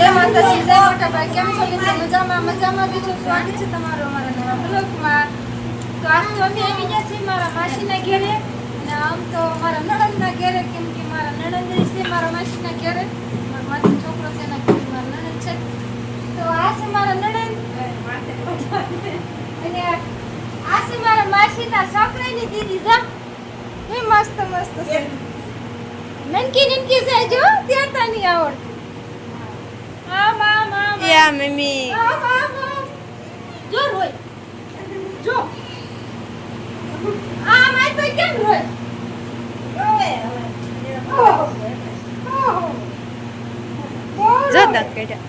જય માતાજી, જય મોટાભાઈ. કેમ છો મિત્રો? મજામાં છું. સ્વાગત છે તમારું અમારા નવા બ્લોગમાં. તો આજ તો અમે આવી ગયા છીએ મારા માસીના ઘેરે, ને આમ તો મારા નણંદના ઘેરે, કેમ કે મારા નણંદ છે મારા માસીના ઘેરે. મારા માસીનો છોકરો છે એના ઘરે મારા નણંદ છે. તો આ છે મારા નણંદ અને આ છે મારા માસીના છોકરાની દીદી. જા એ મસ્ત છે. નનકી છે જો ત્યારતા નહીં આવડતું. યા મમ્મી જો રોય જો આ માય તો કેમ રોય જો દાંત કાઢ્યા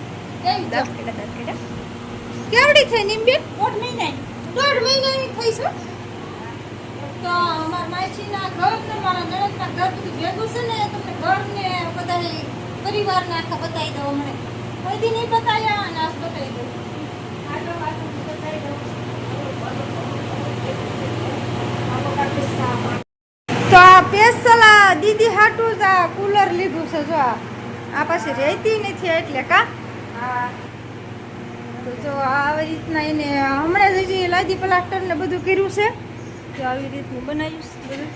કેવડી થઈ નિમ્બે? 1.5 મહિનાની થઈ છે. તો અમારા માસીના ઘર ને મારા નણંદના ઘર બધું ભેગું છે ને, તમને ઘર ને બધા પરિવારને આખા બતાવી દઉં. હમણાં કોઈ દી નહીં બતાવ્યા અને આજ બતાવી દઉં. આગળ પાછળ બતાવી દઉં. તો આ સ્પેશિયલ દીદી હાટું જ આ કુલર લીધું છે. જો આ પાસે રહેતી નથી એટલે કા. હા તો જો આવી રીતના એને હમણાં જ હજી લાદી પ્લાસ્ટર ને બધું કર્યું છે. તો આવી રીતનું બનાવ્યું છે બધું.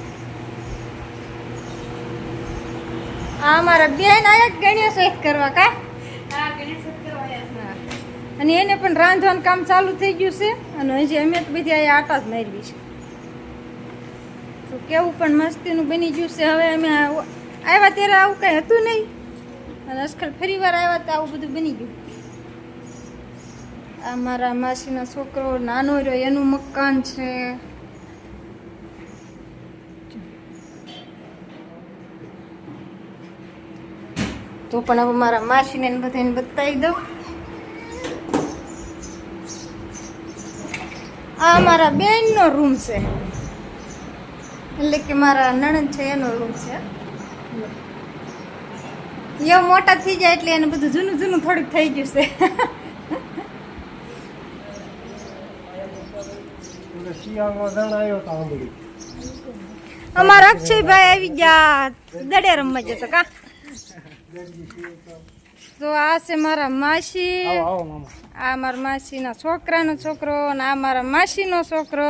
આ અમારા બેન આયા ગણેશ કરવા કા. અને એને પણ રાંધવાનું કામ ચાલુ થઈ ગયું છે. અને હજી અમે તો બધી અહીંયા આટા જ મારવી છે. તો કેવું પણ મસ્તીનું બની ગયું છે. હવે અમે આવ્યા ત્યારે આવું કંઈ હતું નહીં, અને આજકાલ ફરી વાર આવ્યા તો આવું બધું બની ગયું. આ મારા માસીનો છોકરો નાનો રહ્યો એનું મકાન છે. તો પણ હવે મારા માસીને બધાને બતાવી દઉં. આ મારા બેનનો રૂમ છે, એટલે કે મારા નણંદ છે એનો રૂમ છે. એવો મોટા થઈ જાય એટલે એને બધું જૂનું થોડુંક થઈ ગયું છે. અમારા અક્ષયભાઈ આવી ગયા દડે રમવા જતો કા. તો આ છે મારા માસી, આ મારા માસીના છોકરાનો છોકરો, અને આ મારા માસીનો છોકરો.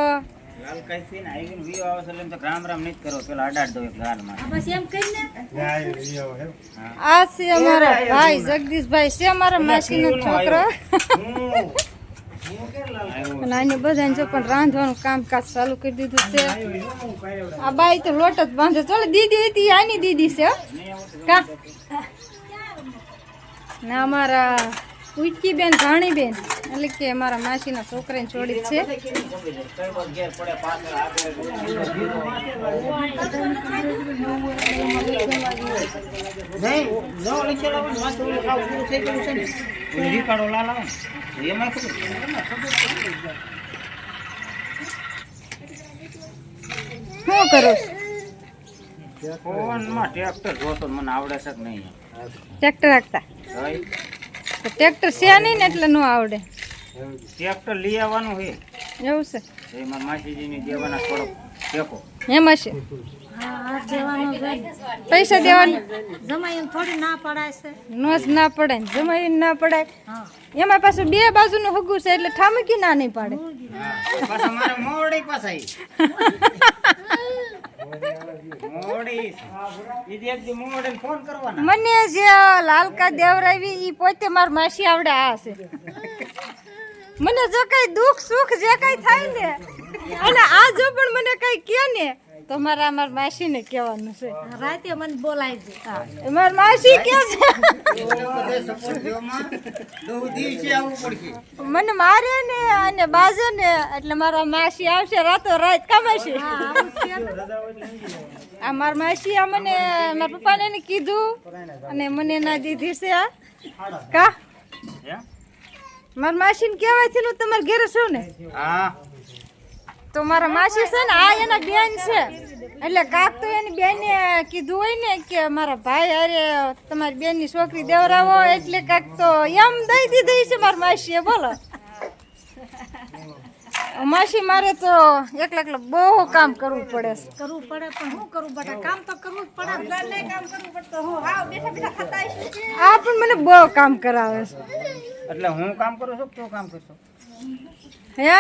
આ છે અમારા ભાઈ જગદીશભાઈ છે અમારા માસીનો છોકરો. અને આને બધાને જો પણ રાંધવાનું કામકાજ ચાલુ કરી દીધું છે. આ બાઈ તો લોટ જ બાંધે. ચાલો દીદી હતી આની દીદી છે કા. ને અમારા ઉચકી બેન ભાણી બેન, એટલે કે મારા માસીના છોકરાની છોડી છે. શું કરો ટ્રેક્ટર જોતો મને આવડે છે કે નહીં? ટ્રેક્ટર રાખતા? ટ્રેક્ટર છે નહીં ને એટલે ન આવડે. ટ્રેક્ટર લઈ આવવાનું છે એવું છે. એમાં માસીજીને દેવાના થોડોક ટેકો એમાં છે પૈસા દેવાના. જમાઈ થોડી ના પડાય છે. નો જ ના પડે ને જમાઈ ના પડાય. એમાં પાછું બે બાજુનું હગું છે એટલે ઠામકી ના નહીં પાડે. પાછા મારે મોડી પાછા મને જે લાલકા દેવરાવી ઈ પોતે માર માસી આવડે. આ છે મને જો કઈ દુઃખ સુખ જે કઈ થાય ને, અને આ જો પણ મને કઈ કે ને તો મારા માસી ને કહેવાનું છે. રાતે મને બોલાય છે. માર માસી કે છે મને મારે ને અને બાજે ને, એટલે મારા માસી આવશે રાતો રાત કમાશે. આ મારા માસી આ મને મારા પપ્પાને એને કીધું અને મને ના દીધી છે. આ કા મારા માસી ને કહેવાય છે તમારે ઘેરે શું ને. તો મારા માસી છે ને આ એના બેન છે, એટલે કાક તો એની બેને કીધું હોય ને કે મારા ભાઈ અરે તમારી બેનની છોકરી દેવરાવો, એટલે કાક તો એમ દઈ દીધી છે મારા માસીએ. બોલો માસી મારે તો એકલા બહુ કામ કરવું પડે છે. કરવું પડે પણ શું કરવું પડે? કામ તો કરવું જ પડે. ઘરને કામ કરવું પડતું. હું હાવ બેઠા બેઠા ખાતા આવીશું. આ પણ મને બહુ કામ કરાવે છે. એટલે હું કામ કરું છું તું કામ કરશો? હે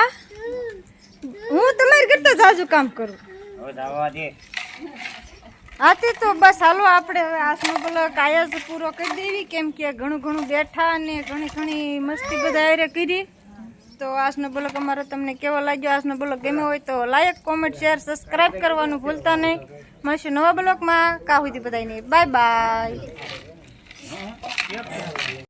હું તમારી કરતા જાજુ કામ કરું. હવે જવા દે. આથી તો બસ હાલો આપણે હવે આજનો બ્લોગ આયા જ પૂરો કરી દેવી, કેમ કે ઘણું બેઠા અને ઘણી મસ્તી બધા હારે કરી. તો આજનો બ્લોગ અમારો તમને કેવો લાગ્યો? આજનો બ્લોગ ગમ્યો હોય તો લાઈક, કોમેન્ટ, શેર, સબસ્ક્રાઇબ કરવાનું ભૂલતા નહીં. મળશું નવા બ્લોગમાં. કા સુધી બધાને બાય બાય.